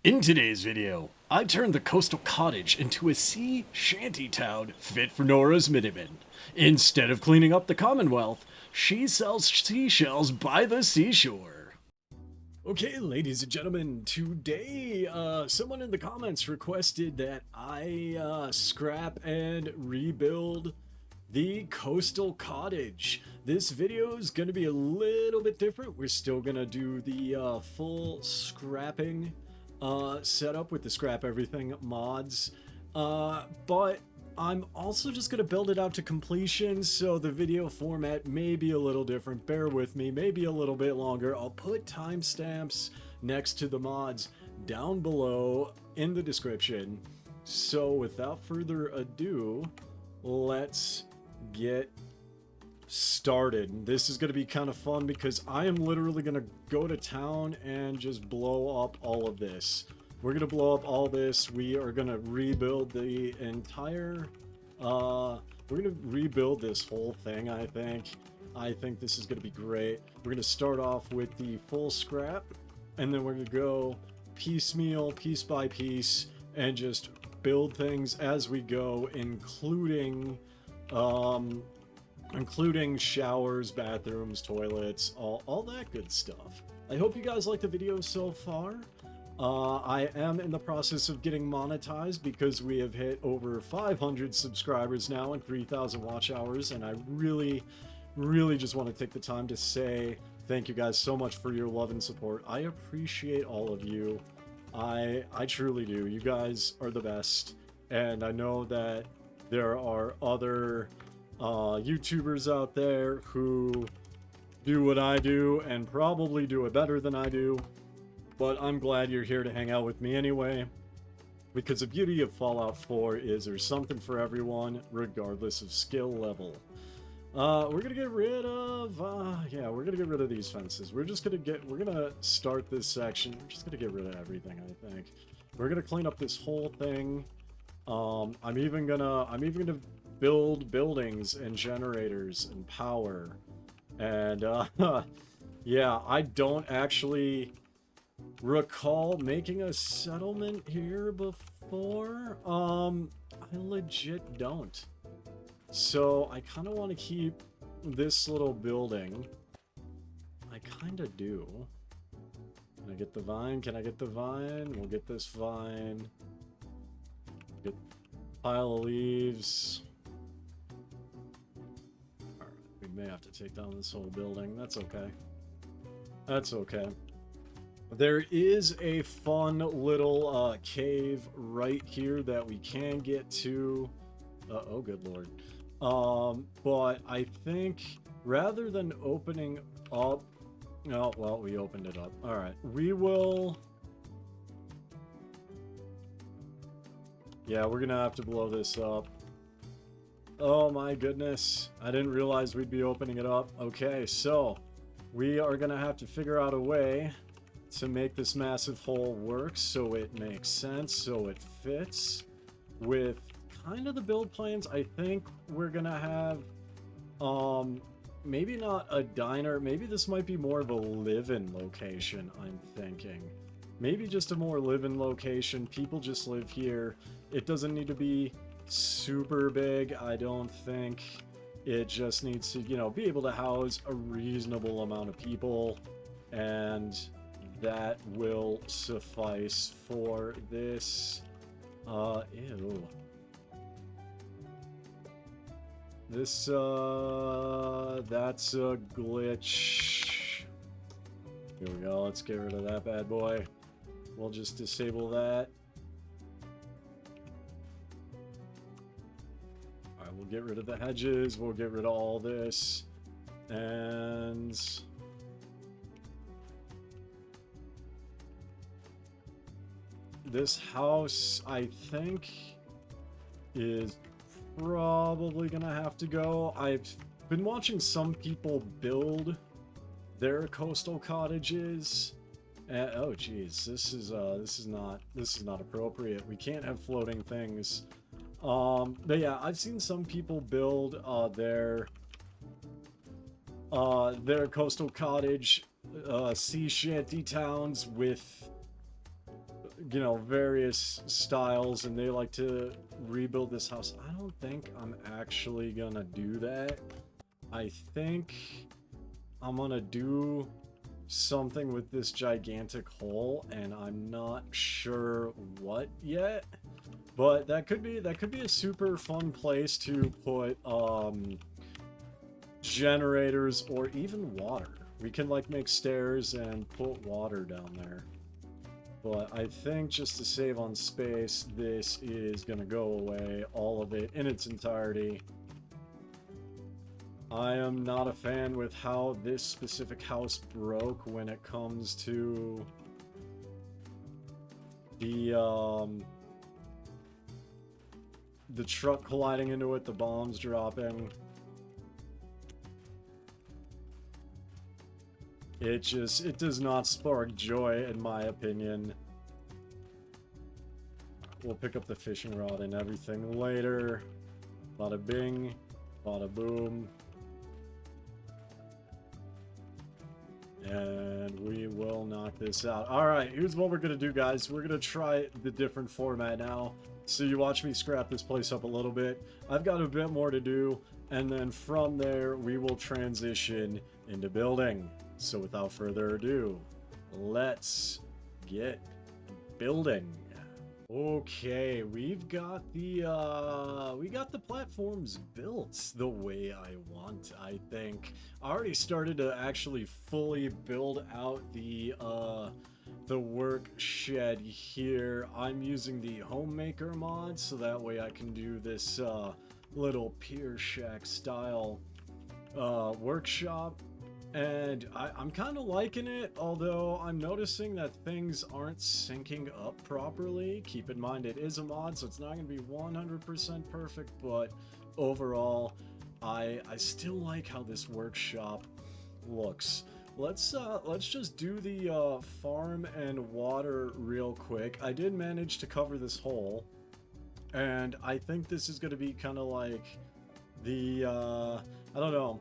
In today's video, I turned the Coastal Cottage into a sea shanty town fit for Nora's Minutemen. Instead of cleaning up the Commonwealth, she sells seashells by the seashore. Okay, ladies and gentlemen, today someone in the comments requested that I scrap and rebuild the Coastal Cottage. This video is going to be a little bit different. We're still going to do the full scrapping setup with the scrap everything mods, but I'm also just going to build it out to completion, so the video format may be a little different. Bear with me, maybe a little bit longer. I'll put timestamps next to the mods down below in the description. So without further ado, let's get started. This is going to be kind of fun because I am literally going to go to town and just blow up all of this. We're going to blow up all this. We are going to rebuild the entire we're going to rebuild this whole thing. I think this is going to be great. We're going to start off with the full scrap, and then we're going to go piecemeal, piece by piece, and just build things as we go, including showers, bathrooms, toilets, all that good stuff. I hope you guys like the video so far. I am in the process of getting monetized because we have hit over 500 subscribers now and 3,000 watch hours, and I really just want to take the time to say thank you guys so much for your love and support. I appreciate all of you. I truly do. You guys are the best, and I know that there are other YouTubers out there who do what I do and probably do it better than I do, but I'm glad you're here to hang out with me anyway, because the beauty of Fallout 4 is there's something for everyone regardless of skill level. We're gonna get rid of we're gonna get rid of these fences. We're gonna start this section. We're just gonna get rid of everything. I think we're gonna clean up this whole thing. I'm even gonna build buildings and generators and power, and yeah, I don't actually recall making a settlement here before. I legit don't. So I kind of want to keep this little building. I kind of do. Can I get the vine? Can I get the vine? We'll get this vine. Get a pile of leaves. Alright, we may have to take down this whole building. That's okay. That's okay. There is a fun little cave right here that we can get to. Oh, good lord. But I think rather than opening up... Oh, well, we opened it up. Alright, we will... Yeah, we're gonna have to blow this up. Oh my goodness. I didn't realize we'd be opening it up. Okay, so we are gonna have to figure out a way to make this massive hole work so it makes sense, so it fits with kind of the build plans. I think we're gonna have maybe not a diner, maybe this might be more of a live-in location. I'm thinking maybe just a more live-in location. People just live here. It doesn't need to be super big. I don't think it just needs to, you know, be able to house a reasonable amount of people, and that will suffice for this. Ew. This, that's a glitch. Here we go, let's get rid of that bad boy. We'll just disable that. Alright, we'll get rid of the hedges, we'll get rid of all this. And... this house, I think, is probably gonna have to go. I've been watching some people build their coastal cottages. Oh geez, this is not appropriate. We can't have floating things. But yeah, I've seen some people build their coastal cottage sea shanty towns with you know, various styles, and they like to rebuild this house. I don't think I'm actually gonna do that. I think I'm gonna do something with this gigantic hole, and I'm not sure what yet. But that could be a super fun place to put generators or even water. We can like make stairs and put water down there. But I think just to save on space, this is gonna go away, all of it in its entirety. I am not a fan with how this specific house broke when it comes to the truck colliding into it, the bombs dropping. It does not spark joy, in my opinion. We'll pick up the fishing rod and everything later. Bada bing, bada boom. And we will knock this out. Alright, here's what we're gonna do, guys. We're gonna try the different format now. So you watch me scrap this place up a little bit. I've got a bit more to do. And then from there, we will transition into building. So without further ado, let's get building. Okay, we've got the platforms built the way I want, I think. I already started to actually fully build out the work shed here. I'm using the Homemaker mod, so that way I can do this little pier shack style workshop. And I'm kind of liking it, although I'm noticing that things aren't syncing up properly. Keep in mind it is a mod, so it's not going to be 100% perfect, but overall, I still like how this workshop looks. Let's just do the farm and water real quick. I did manage to cover this hole, and I think this is going to be kind of like the, I don't know,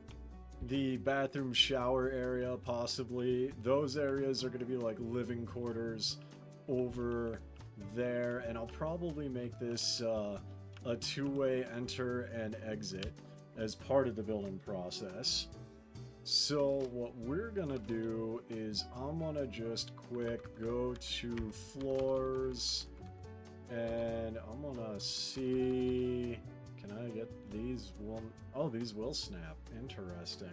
the bathroom shower area, possibly. Those areas are going to be like living quarters over there, and I'll probably make this a two-way enter and exit as part of the building process. So what we're gonna do is I'm gonna just quick go to floors, and I'm gonna see, can I get these? Oh, these will snap. Interesting.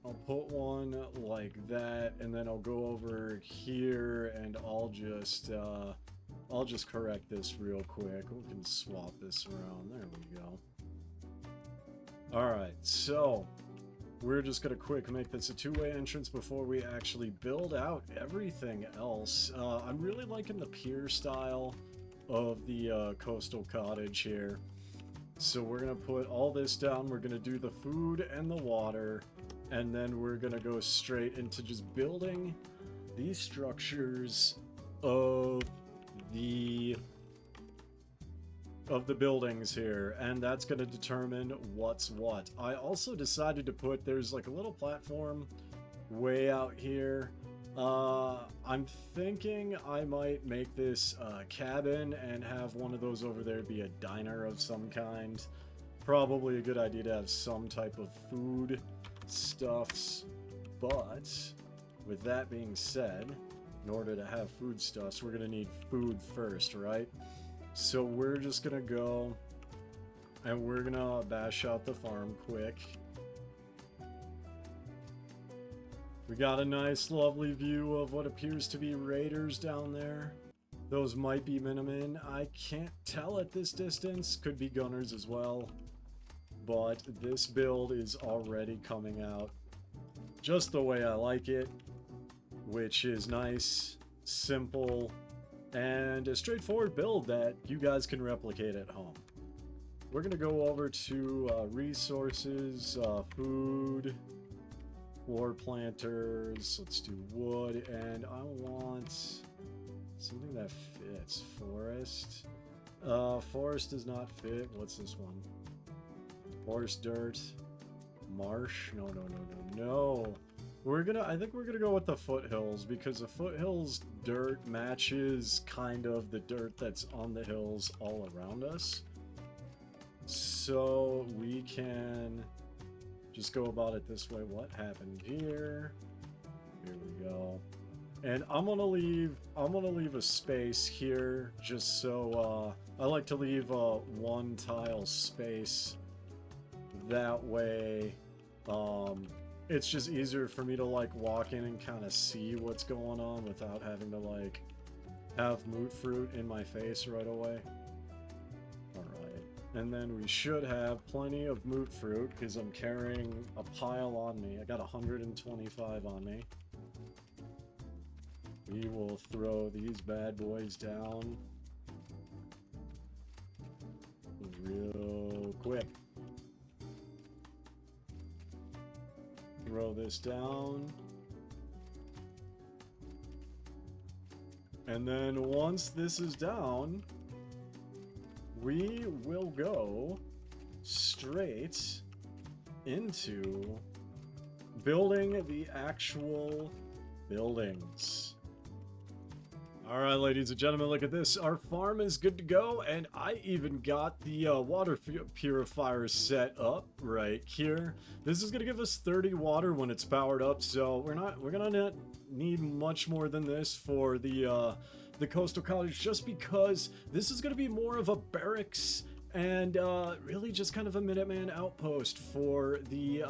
I'll put one like that, and then I'll go over here, and I'll just correct this real quick. We can swap this around. There we go. Alright, so we're just gonna quick make this a two-way entrance before we actually build out everything else. I'm really liking the pier style of the Coastal Cottage here. So we're gonna put all this down, we're gonna do the food and the water, and then we're gonna go straight into just building these structures of the buildings here, and that's going to determine what's what. I also decided to put, there's like a little platform way out here. I'm thinking I might make this a cabin and have one of those over there be a diner of some kind. Probably a good idea to have some type of food stuffs, but with that being said, in order to have foodstuffs, we're going to need food first, right? So we're just gonna go and we're gonna bash out the farm quick. We got a nice lovely view of what appears to be raiders down there. Those might be Minutemen. I can't tell at this distance. Could be gunners as well. But this build is already coming out just the way I like it, which is nice, simple, and a straightforward build that you guys can replicate at home. We're going to go over to resources, food, floor planters. Let's do wood, and I want something that fits. Forest. Forest does not fit. What's this one? Forest dirt. Marsh. No. I think we're gonna go with the foothills, because the foothills dirt matches kind of the dirt that's on the hills all around us. So we can just go about it this way. What happened here? Here we go. And I'm gonna leave a space here, just so I like to leave one tile space. That way, it's just easier for me to like walk in and kind of see what's going on without having to like have moot fruit in my face right away. Alright, and then we should have plenty of moot fruit because I'm carrying a pile on me. I got 125 on me. We will throw these bad boys down real quick. Throw this down. And then once this is down, we will go straight into building the actual buildings. Alright, ladies and gentlemen, look at this. Our farm is good to go, and I even got the water purifier set up right here. This is going to give us 30 water when it's powered up, so we're going to need much more than this for the Coastal Cottage, just because this is going to be more of a barracks and really just kind of a Minuteman outpost for the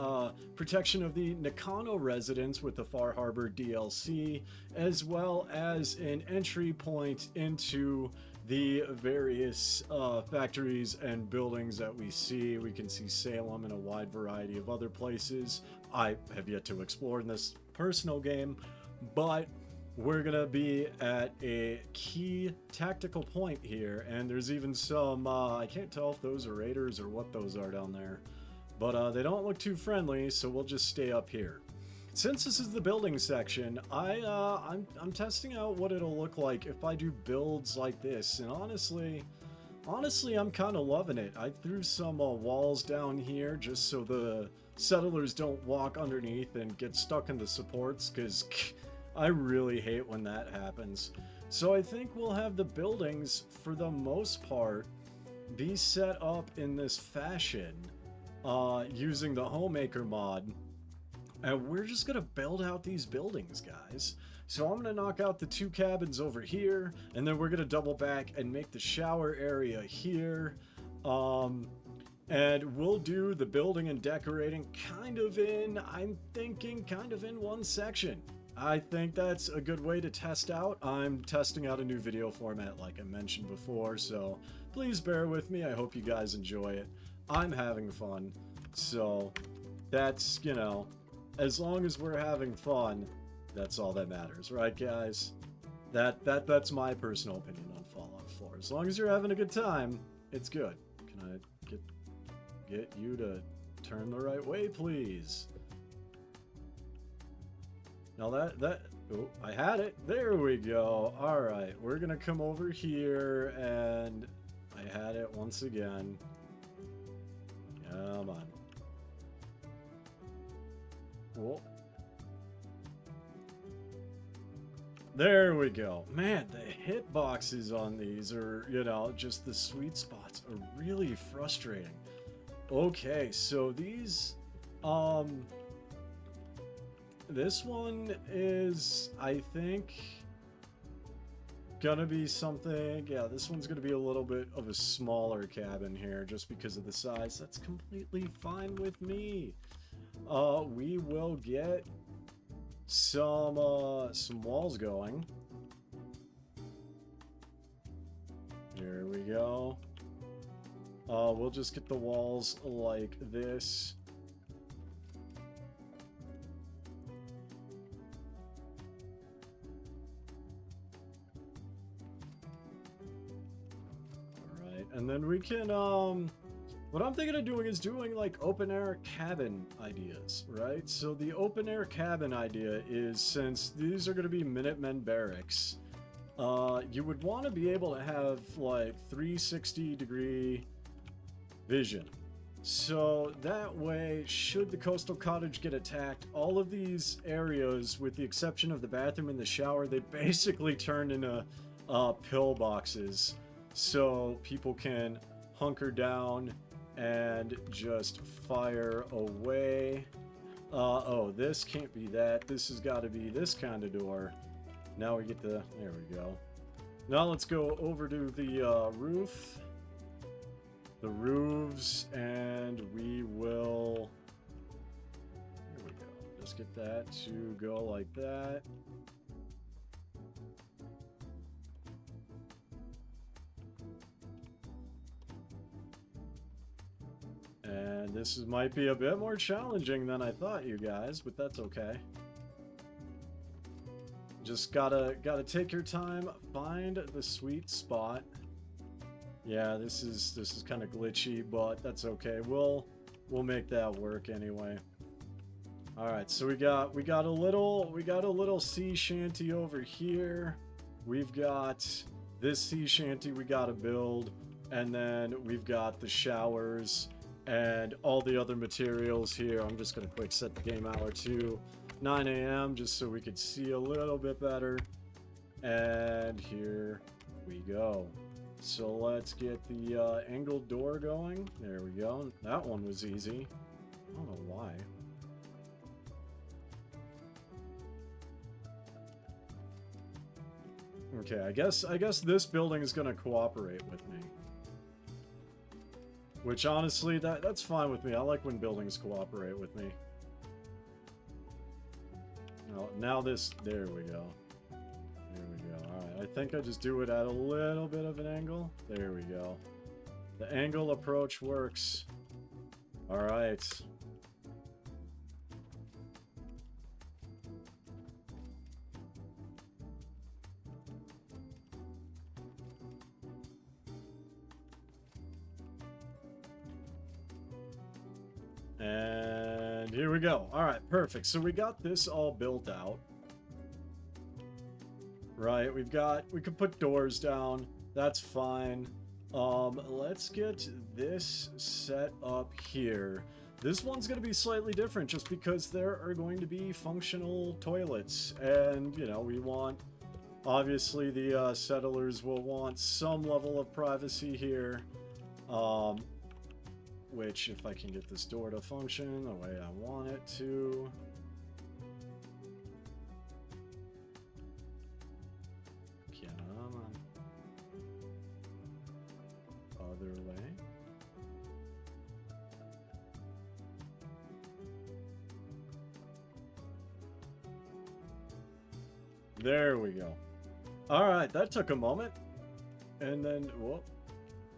protection of the Nakano residents with the Far Harbor DLC, as well as an entry point into the various factories and buildings that we see. We can see Salem and a wide variety of other places I have yet to explore in this personal game, but we're gonna be at a key tactical point here, and there's even some, I can't tell if those are raiders or what those are down there, but they don't look too friendly, so we'll just stay up here. Since this is the building section, I'm testing out what it'll look like if I do builds like this, and honestly, I'm kind of loving it. I threw some walls down here just so the settlers don't walk underneath and get stuck in the supports, because I really hate when that happens. So I think we'll have the buildings, for the most part, be set up in this fashion using the Homemaker mod. And we're just going to build out these buildings, guys. So I'm going to knock out the 2 cabins over here, and then we're going to double back and make the shower area here. And we'll do the building and decorating I'm thinking kind of in one section. I think that's a good way to test out. I'm testing out a new video format like I mentioned before, so please bear with me. I hope you guys enjoy it. I'm having fun, so that's, you know, as long as we're having fun, that's all that matters, right, guys? That's my personal opinion on Fallout 4. As long as you're having a good time, it's good. Can I get you to turn the right way, please? Now oh, I had it. There we go. All right, we're gonna come over here, and I had it once again. Come on. Whoa. There we go. Man, the hitboxes on these are, you know, just the sweet spots are really frustrating. Okay, so these, this one is, I think, gonna be something. Yeah, this one's gonna be a little bit of a smaller cabin here just because of the size. That's completely fine with me. We will get some walls going. Here we go. We'll just get the walls like this. And then we can, what I'm thinking of doing is doing like open air cabin ideas, right? So the open air cabin idea is, since these are going to be Minutemen barracks, you would want to be able to have like 360-degree vision. So that way, should the Coastal Cottage get attacked, all of these areas, with the exception of the bathroom and the shower, they basically turn into pillboxes. So people can hunker down and just fire away. Oh, this can't be that. This has got to be this kind of door. Now we get the... There we go. Now let's go over to the roof. The roofs, and we will... Here we go. Just get that to go like that. And this might be a bit more challenging than I thought, you guys, but that's okay. Just gotta take your time, find the sweet spot. Yeah, this is kind of glitchy, but that's okay. We'll make that work anyway. All right, so we got a little sea shanty over here. We've got this sea shanty we gotta build, and then we've got the showers and all the other materials here. I'm just gonna quick set the game hour to 9 a.m. just so we could see a little bit better. And here we go. So let's get the angled door going. There we go. That one was easy. I don't know why. Okay, I guess this building is gonna cooperate with me. Which honestly, that's fine with me. I like when buildings cooperate with me. Now this, there we go. There we go. Alright, I think I just do it at a little bit of an angle. There we go. The angle approach works. Alright. And here we go. All right, perfect. So we got this all built out. Right, we could put doors down. That's fine. Let's get this set up here. This one's going to be slightly different just because there are going to be functional toilets. And, you know, we want... Obviously, the settlers will want some level of privacy here. Which, if I can get this door to function the way I want it to... Come on. Other way. There we go. Alright, that took a moment. And then, whoop.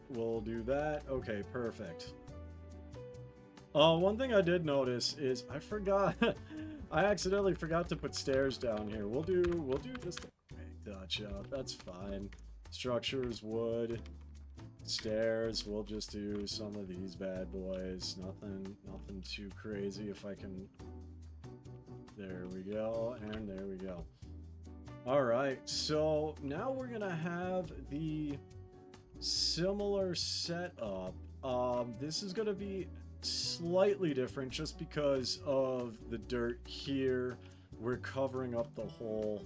We'll do that. Okay, perfect. One thing I did notice is I forgot, I accidentally forgot to put stairs down here. We'll do this to make touch up. That's fine. Structures, wood, stairs. We'll just do some of these bad boys. Nothing too crazy. If I can. There we go, and there we go. All right. So now we're gonna have the similar setup. This is gonna be slightly different just because of the dirt here. We're covering up the hole.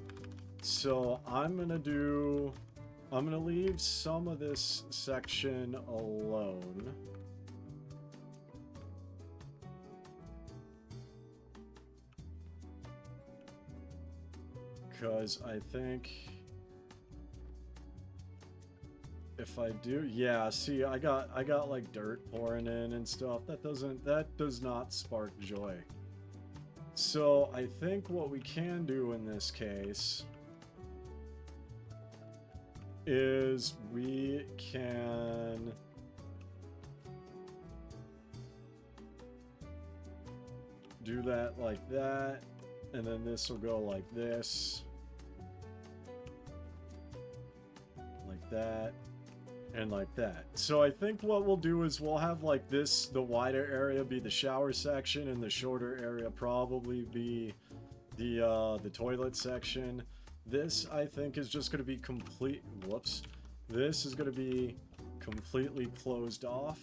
So I'm gonna leave some of this section alone. Because I think if I do, yeah, see, I got like dirt pouring in and stuff. That does not spark joy. So I think what we can do in this case is we can do that like that, and then this will go like this, like that, and like that. So I think what we'll do is we'll have like this, the wider area be the shower section, and the shorter area probably be the toilet section. This, I think, is just going to be complete... Whoops. This is going to be completely closed off.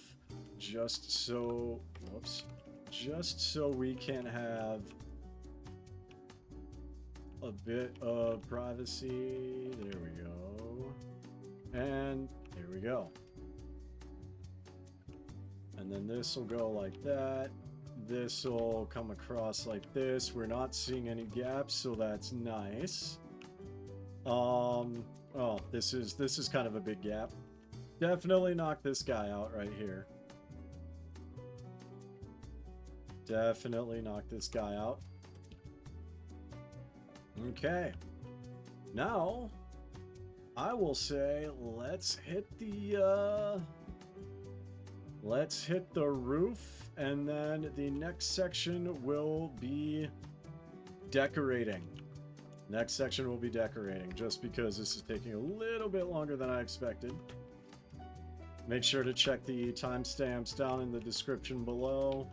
just so, whoops, just so we can have a bit of privacy. There we go. And there we go. And then this will go like that. This will come across like this. We're not seeing any gaps, so that's nice. Oh, this is kind of a big gap. Definitely knock this guy out right here. Definitely knock this guy out. Okay. Now, I will say let's hit the roof, and then the next section will be decorating. Next section will be decorating, just because this is taking a little bit longer than I expected. Make sure to check the timestamps down in the description below.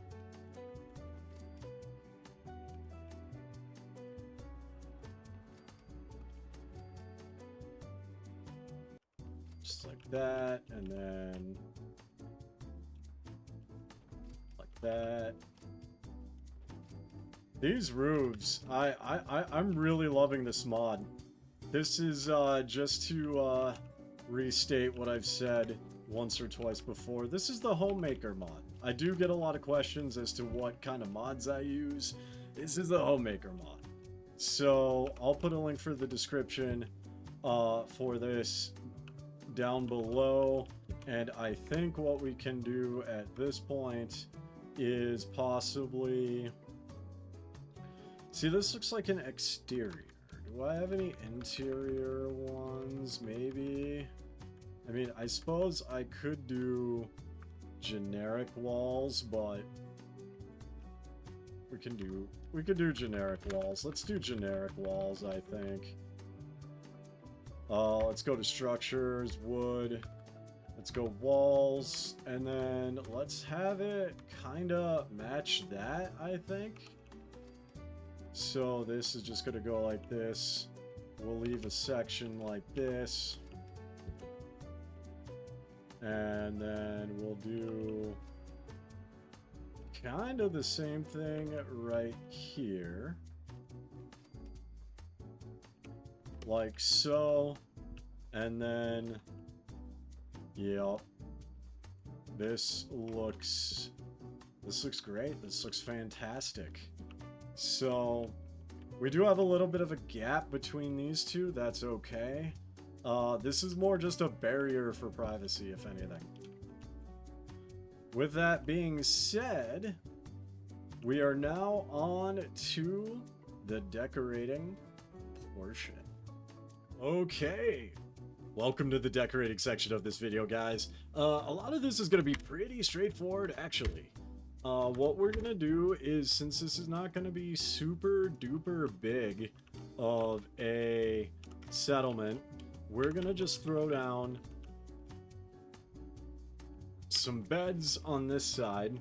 Just like that, and then like that. These roofs, I'm really loving this mod. This is just to restate what I've said once or twice before. This is the Homemaker mod. I do get a lot of questions as to what kind of mods I use. This is the Homemaker mod. So I'll put a link for the description for this down below. And I think what we can do at this point is possibly... See, this looks like an exterior. Do I have any interior ones? Maybe. I mean, I suppose I could do generic walls, but we could do generic walls. Let's do generic walls, I think. Let's go to structures, wood. Let's go walls, and then let's have it kind of match that, I think. So this is just going to go like this. We'll leave a section like this. And then we'll do kind of the same thing right here. Like so. And then, yep. This looks great. This looks fantastic. So, we do have a little bit of a gap between these two. That's okay. This is more just a barrier for privacy, if anything. With that being said, we are now on to the decorating portion. Okay. Welcome to the decorating section of this video, guys. A lot of this is going to be pretty straightforward, actually. What we're gonna do is, since this is not gonna be super duper big of a settlement, we're gonna just throw down some beds on this side.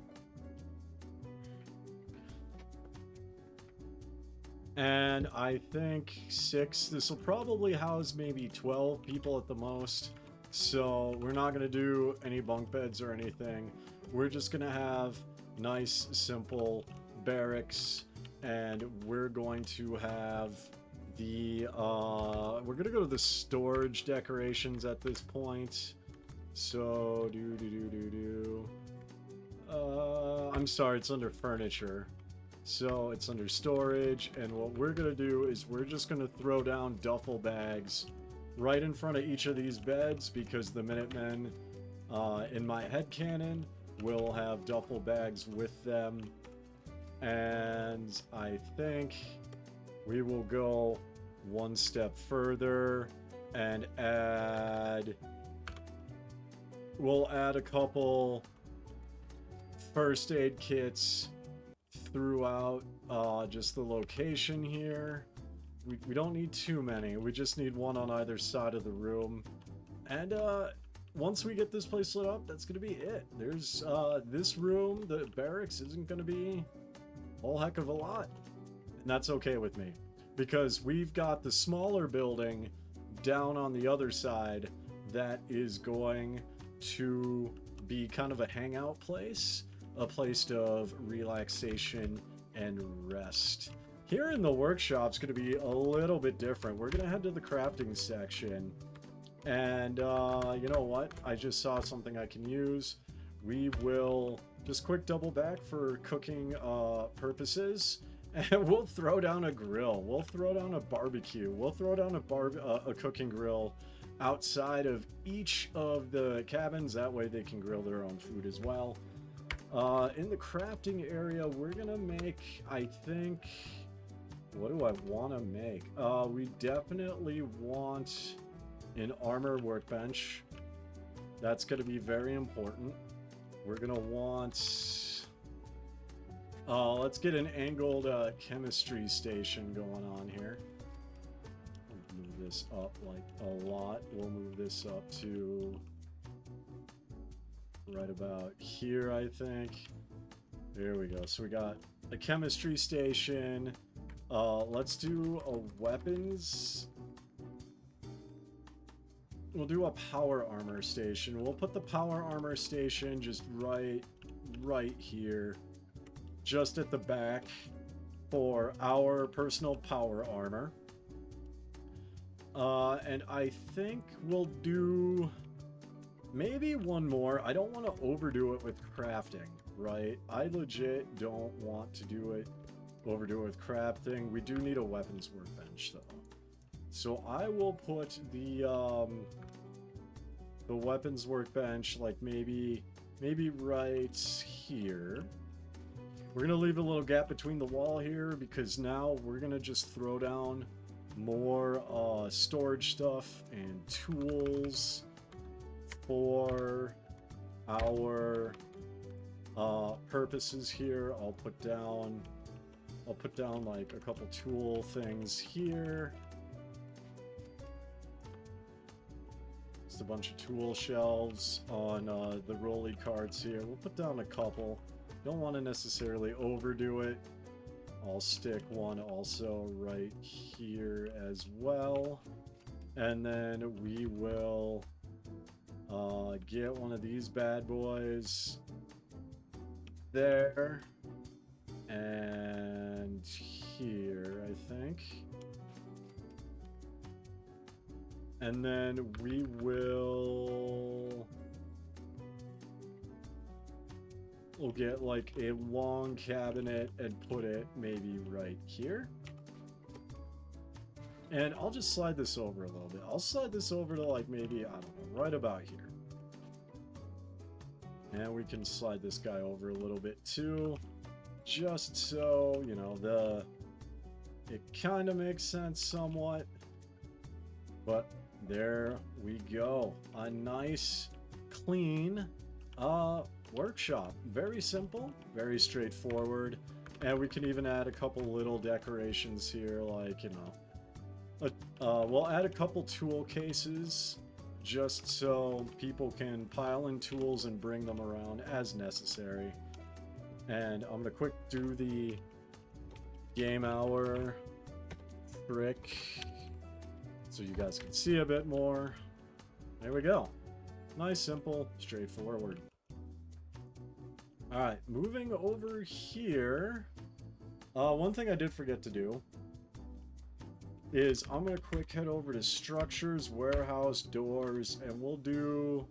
And I think 6, this will probably house maybe 12 people at the most. So we're not gonna do any bunk beds or anything. We're just gonna have nice, simple barracks, and we're going to have the, we're gonna go to the storage decorations at this point. So, I'm sorry, it's under furniture. So, it's under storage, and what we're gonna do is we're just gonna throw down duffel bags right in front of each of these beds, because the Minutemen, in my headcanon, will have duffel bags with them. And I think we will go one step further and we'll add a couple first aid kits throughout just the location here. We don't need too many. We just need one on either side of the room. And once we get this place lit up, that's gonna be it. There's this room, the barracks, isn't gonna be a whole heck of a lot. And that's okay with me, because we've got the smaller building down on the other side that is going to be kind of a hangout place, a place of relaxation and rest. Here in the workshop's going to be a little bit different. We're going to head to the crafting section. And you know what? I just saw something I can use. We will just quick double back for cooking purposes. And we'll throw down a grill. We'll throw down a barbecue. We'll throw down a cooking grill outside of each of the cabins. That way they can grill their own food as well. In the crafting area, we're gonna make, I think, what do I want to make? We definitely want an armor workbench. That's gonna be very important. We're gonna want... let's get an angled chemistry station going on here. We'll move this up like a lot. We'll move this up to right about here, I think. There we go. So we got a chemistry station. Let's do a weapons. We'll do a power armor station. We'll put the power armor station just right here. Just at the back for our personal power armor. And I think we'll do maybe one more. I don't want to overdo it with crafting, right? I legit don't want to overdo it with crafting. We do need a weapons workbench though. So I will put the weapons workbench like maybe right here. We're going to leave a little gap between the wall here because now we're going to just throw down more storage stuff and tools for our purposes here. I'll put down like a couple tool things here. Just a bunch of tool shelves on the rolly carts here. We'll put down a couple. Don't want to necessarily overdo it. I'll stick one also right here as well. And then we will get one of these bad boys there. And here, I think. And then we will... We'll get like a long cabinet and put it maybe right here. And I'll just slide this over a little bit. I'll slide this over to like maybe, I don't know, right about here. And we can slide this guy over a little bit too. Just so, you know, it kind of makes sense somewhat. But there we go. A nice, clean, workshop. Very simple, very straightforward, and we can even add a couple little decorations here, like, you know, we'll add a couple tool cases just so people can pile in tools and bring them around as necessary. And I'm gonna quick do the game hour trick so you guys can see a bit more. There we go. Nice, simple, straightforward. Alright, moving over here. One thing I did forget to do is I'm going to quick head over to structures, warehouse, doors, and we'll do...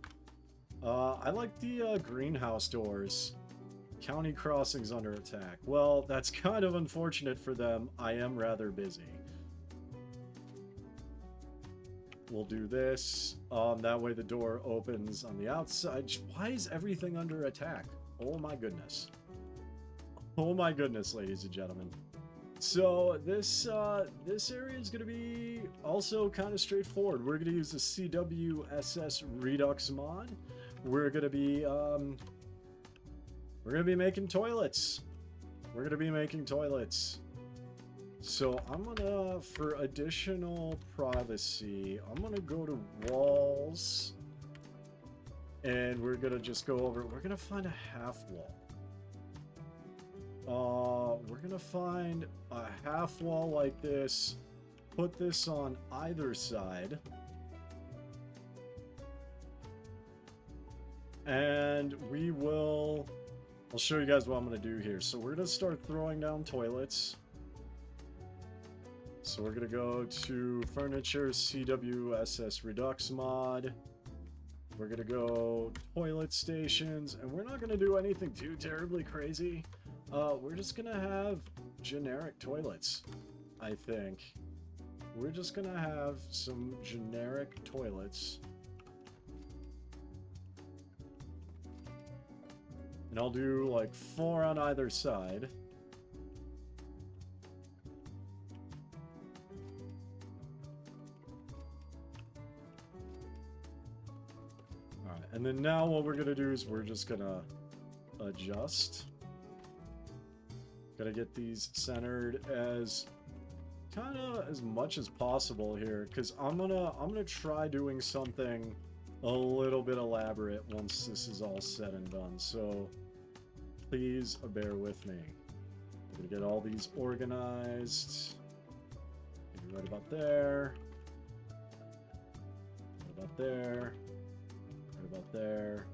I like the greenhouse doors. County crossings under attack. Well, that's kind of unfortunate for them. I am rather busy. We'll do this. That way the door opens on the outside. Why is everything under attack? Oh my goodness. Oh my goodness, ladies and gentlemen. So this area is going to be also kind of straightforward. We're going to use the CWSS Redux mod. We're going to be making toilets. We're going to be making toilets. So I'm gonna, for additional privacy, I'm gonna go to walls. And we're gonna just go over, we're gonna find a half wall. We're gonna find a half wall like this. Put this on either side. and I'll show you guys what I'm going to do here. So we're going to start throwing down toilets. So we're going to go to Furniture, CWSS Redux mod. We're going to go toilet stations, and we're not going to do anything too terribly crazy. We're just going to have generic toilets, I think. We're just going to have some generic toilets. And I'll do like 4 on either side. Alright, and then now what we're gonna do is we're just gonna adjust. Gotta get these centered as kind of as much as possible here, because I'm gonna try doing something a little bit elaborate once this is all said and done. So please bear with me. I'm gonna get all these organized. Maybe right about there. Right about there. Right about there.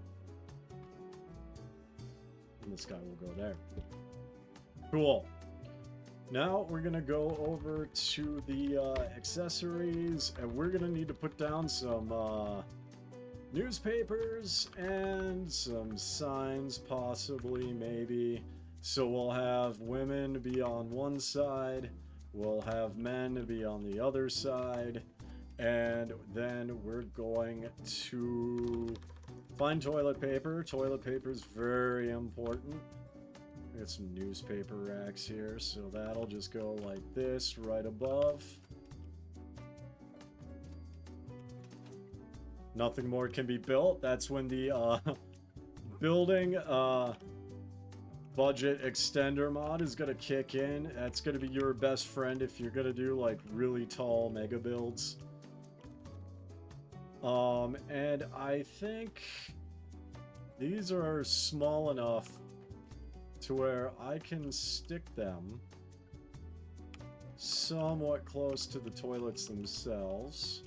And this guy will go there. Cool. Now we're gonna go over to the accessories, and we're gonna need to put down some newspapers and some signs, possibly, maybe. So we'll have women be on one side, we'll have men be on the other side, and then we're going to find toilet paper. Toilet paper is very important. We got some newspaper racks here, so that'll just go like this right above. Nothing more can be built. That's when the building budget extender mod is gonna kick in. That's gonna be your best friend if you're gonna do like really tall mega builds. And I think these are small enough to where I can stick them somewhat close to the toilets themselves.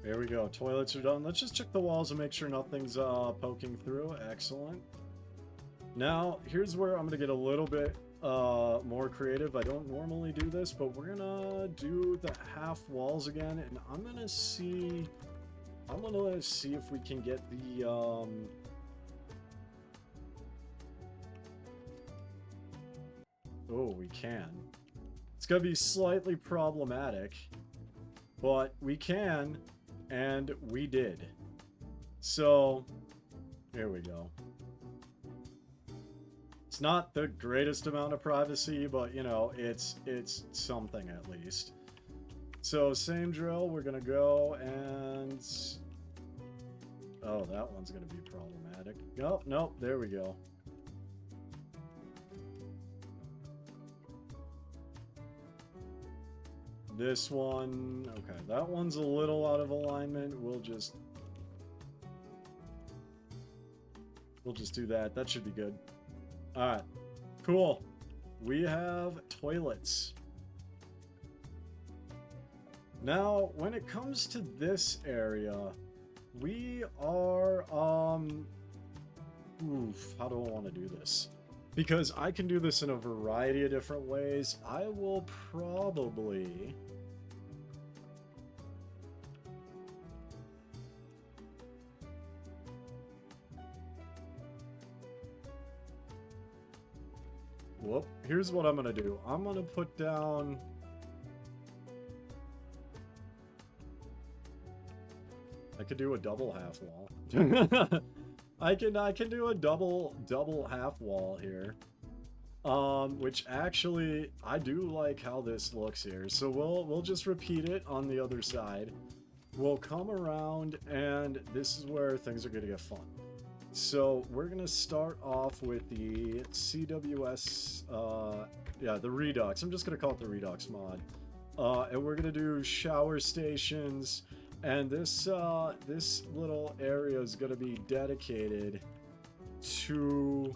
There we go. Toilets are done. Let's just check the walls and make sure nothing's poking through. Excellent. Now, here's where I'm going to get a little bit more creative. I don't normally do this, but we're going to do the half walls again, and I'm going to see if we can get the oh, we can. It's going to be slightly problematic, but we can. And we did. So, here we go. It's not the greatest amount of privacy, but, you know, it's something at least. So, same drill. We're going to go and... Oh, that one's going to be problematic. Nope, nope, there we go. This one, okay, that one's a little out of alignment. We'll just do that. That should be good. All right, cool. We have toilets. Now, when it comes to this area, we are, how do I want to do this? Because I can do this in a variety of different ways. I will probably... Whoop. Here's what I'm going to do. I'm going to put down... I could do a double half wall. I can do a double half wall here. Which actually, I do like how this looks here. So we'll just repeat it on the other side. We'll come around, and this is where things are going to get fun. So we're going to start off with the CWS, the Redux. I'm just going to call it the Redux mod. And we're going to do shower stations. And this little area is going to be dedicated to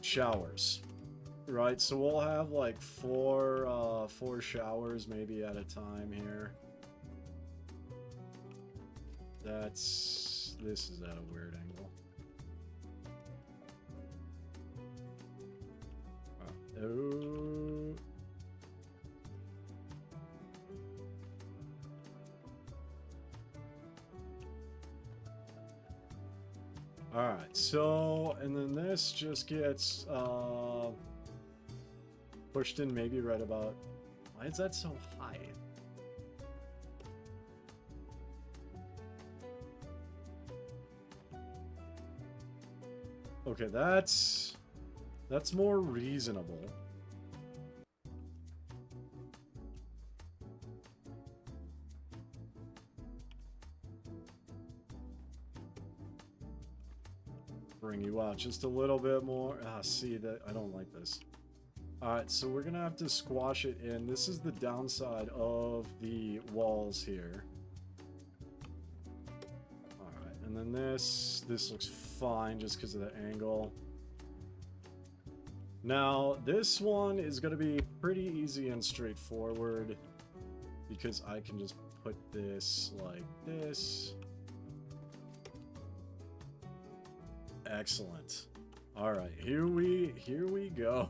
showers. Right, so we'll have like four showers maybe at a time here. This is at a weird angle. Oh. Alright, so, and then this just gets, pushed in maybe right about... Why is that so high? Okay, that's more reasonable. Bring you out just a little bit more. Ah, see that I don't like this. Alright, so we're gonna have to squash it in. This is the downside of the walls here. Alright, and then this looks fine just because of the angle. Now, this one is gonna be pretty easy and straightforward because I can just put this like this. Excellent. Alright, here we go.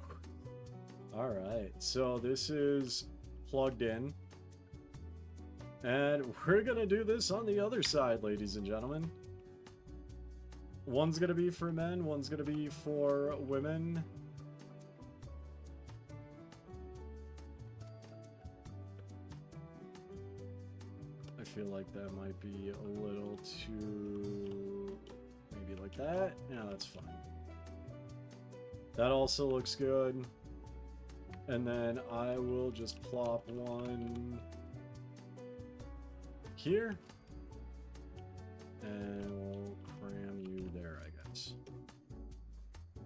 Alright, so this is plugged in. And we're gonna do this on the other side, ladies and gentlemen. One's gonna be for men, one's gonna be for women. I feel like that might be a little too... maybe like that. Yeah, that's fine. That also looks good. And then I will just plop one here. And we'll cram you there, I guess.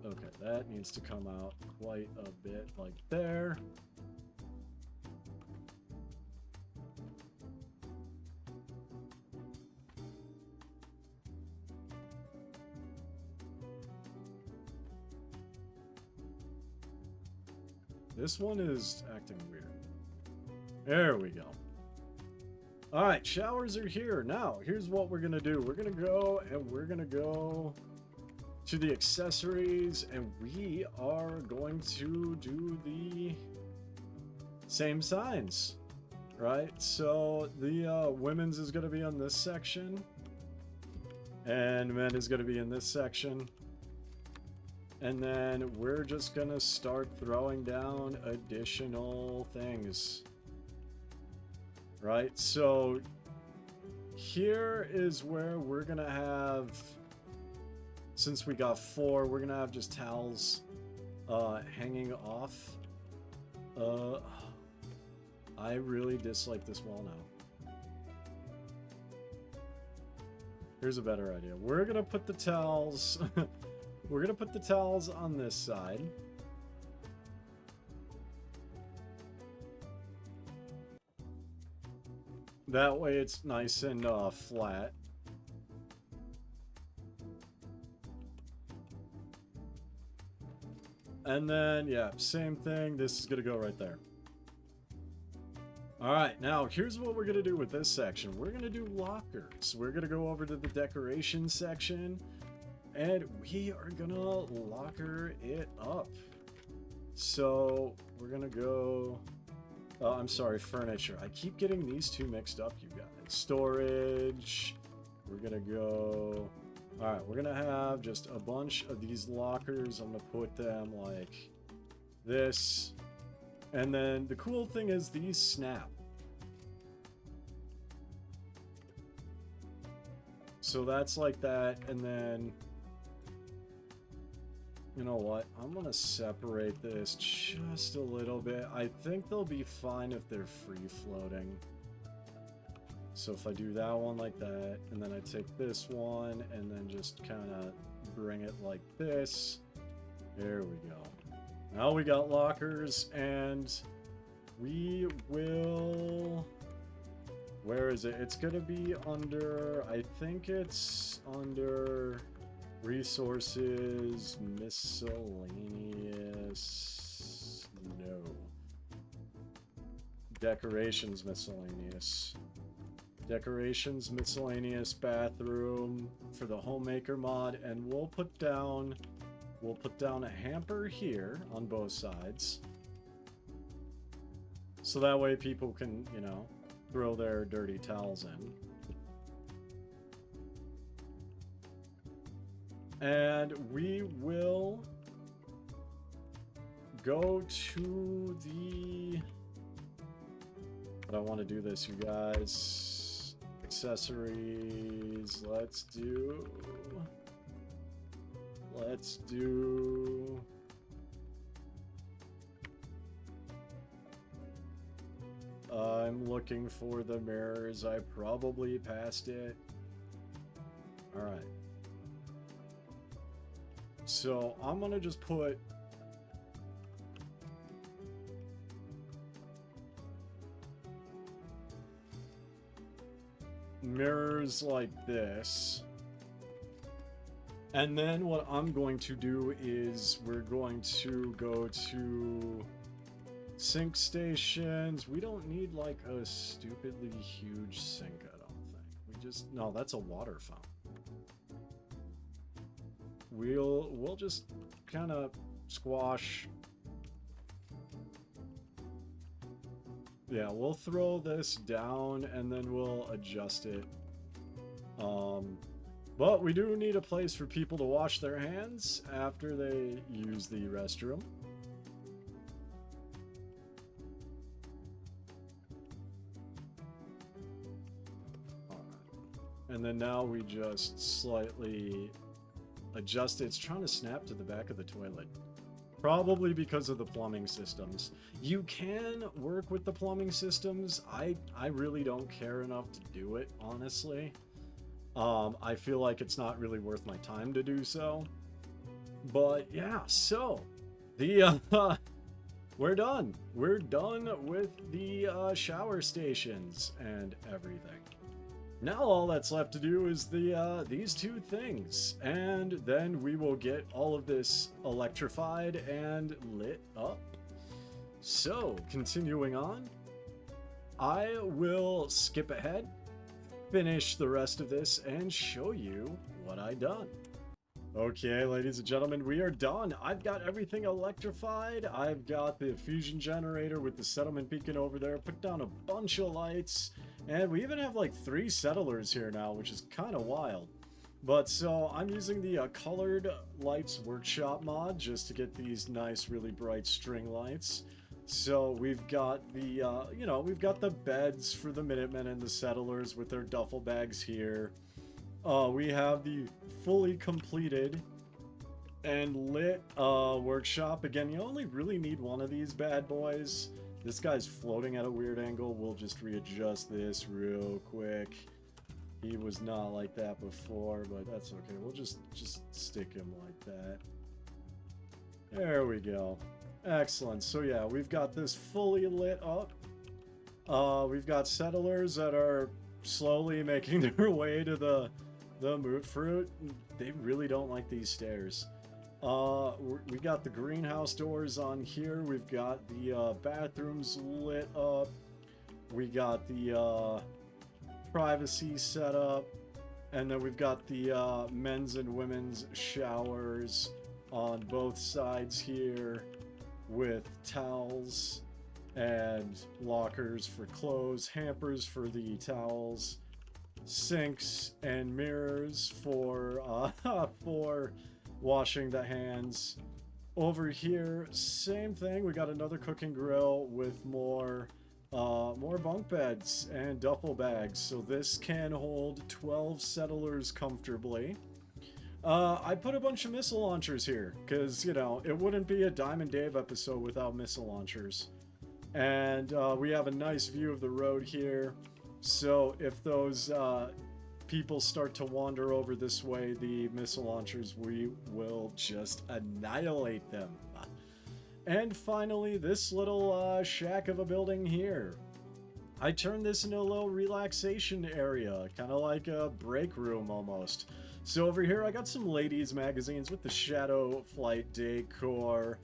Okay, that needs to come out quite a bit like there. This one is acting weird. There we go. Alright, showers are here. Now, here's what we're gonna do. We're gonna go to the accessories, and we are going to do the same signs. Right? So, the women's is gonna be on this section. And men is gonna be in this section. And then we're just gonna start throwing down additional things. Right? So here is where we're gonna have, since we got 4, we're gonna have just towels hanging off. I really dislike this wall now. Here's a better idea. We're gonna put the towels we're gonna put the towels on this side. That way it's nice and flat. And then, yeah, same thing. This is gonna go right there. Alright, now here's what we're gonna do with this section. We're gonna do lockers. We're gonna go over to the decoration section. And we are gonna locker it up. So we're gonna go... I'm sorry, furniture. I keep getting these two mixed up, you guys. Storage. We're gonna go... Alright, we're gonna have just a bunch of these lockers. I'm gonna put them like this. And then the cool thing is these snap. So that's like that, and then... You know what? I'm gonna separate this just a little bit. I think they'll be fine if they're free-floating. So if I do that one like that, and then I take this one, and then just kind of bring it like this. There we go. Now we got lockers, and we will... Where is it? It's gonna be under... I think it's under... Resources, miscellaneous. miscellaneous. No. Decorations miscellaneous. Decorations miscellaneous bathroom for the Homemaker mod, and we'll put down a hamper here on both sides. So that way people can, you know, throw their dirty towels in. And we will go to the... But I want to do this, you guys. Accessories. Let's do... I'm looking for the mirrors. I probably passed it. Alright. So I'm gonna just put mirrors like this. And then what I'm going to do is we're going to go to sink stations. We don't need like a stupidly huge sink, I don't think. We just, no, that's a water fountain. We'll just kind of squash. Yeah, we'll throw this down and then we'll adjust it. But we do need a place for people to wash their hands after they use the restroom. And then now we just slightly adjust it. It's trying to snap to the back of the toilet. Probably because of the plumbing systems. You can work with the plumbing systems. I really don't care enough to do it, honestly. I feel like it's not really worth my time to do so. But yeah, so the we're done. We're done with the shower stations and everything. Now all that's left to do is these two things, and then we will get all of this electrified and lit up. So, continuing on, I will skip ahead, finish the rest of this, and show you what I done. Okay, ladies and gentlemen, we are done. I've got everything electrified. I've got the fusion generator with the settlement beacon over there, put down a bunch of lights. And we even have like 3 settlers here now, which is kind of wild. But so I'm using the Colored Lights Workshop mod just to get these nice, really bright string lights. So we've got the, you know, we've got the beds for the Minutemen and the settlers with their duffel bags here. We have the fully completed and lit workshop. Again, you only really need one of these bad boys. This guy's floating at a weird angle. We'll just readjust this real quick. He was not like that before, but that's okay. We'll just stick him like that. There we go. Excellent. So yeah, we've got this fully lit up. We've got settlers that are slowly making their way to the moot fruit. They really don't like these stairs. We got the greenhouse doors on here. We've got the bathrooms lit up. We got the privacy set up. And then we've got the men's and women's showers on both sides here with towels and lockers for clothes, hampers for the towels, sinks and mirrors for for washing the hands. Over here, same thing. We got another cooking grill with more bunk beds and duffel bags. So this can hold 12 settlers comfortably. I put a bunch of missile launchers here because, you know, it wouldn't be a Diamond Dave episode without missile launchers. And we have a nice view of the road here. So if those people start to wander over this way, the missile launchers, we will just annihilate them. And finally, this little shack of a building here. I turned this into a little relaxation area, kind of like a break room almost. So over here, I got some ladies magazines with the Shadow Flight decor,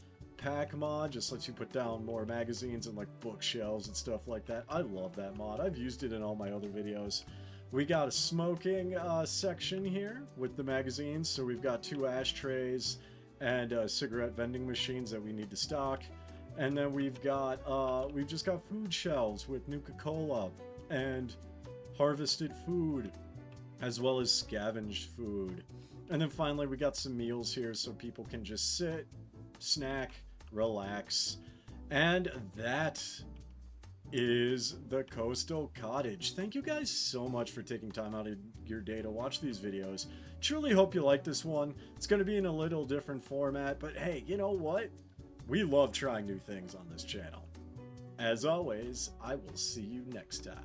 pack mod, just lets you put down more magazines and like bookshelves and stuff like that. I love that mod. I've used it in all my other videos. We got a smoking section here with the magazines. So we've got 2 ashtrays and cigarette vending machines that we need to stock. And then we've just got food shelves with Nuka-Cola and harvested food, as well as scavenged food. And then finally we got some meals here so people can just sit, snack, relax. And that is the Coastal Cottage. Thank you guys so much for taking time out of your day to watch these videos. Truly hope you like this one. It's going to be in a little different format, but hey, you know what? We love trying new things on this channel. As always, I will see you next time.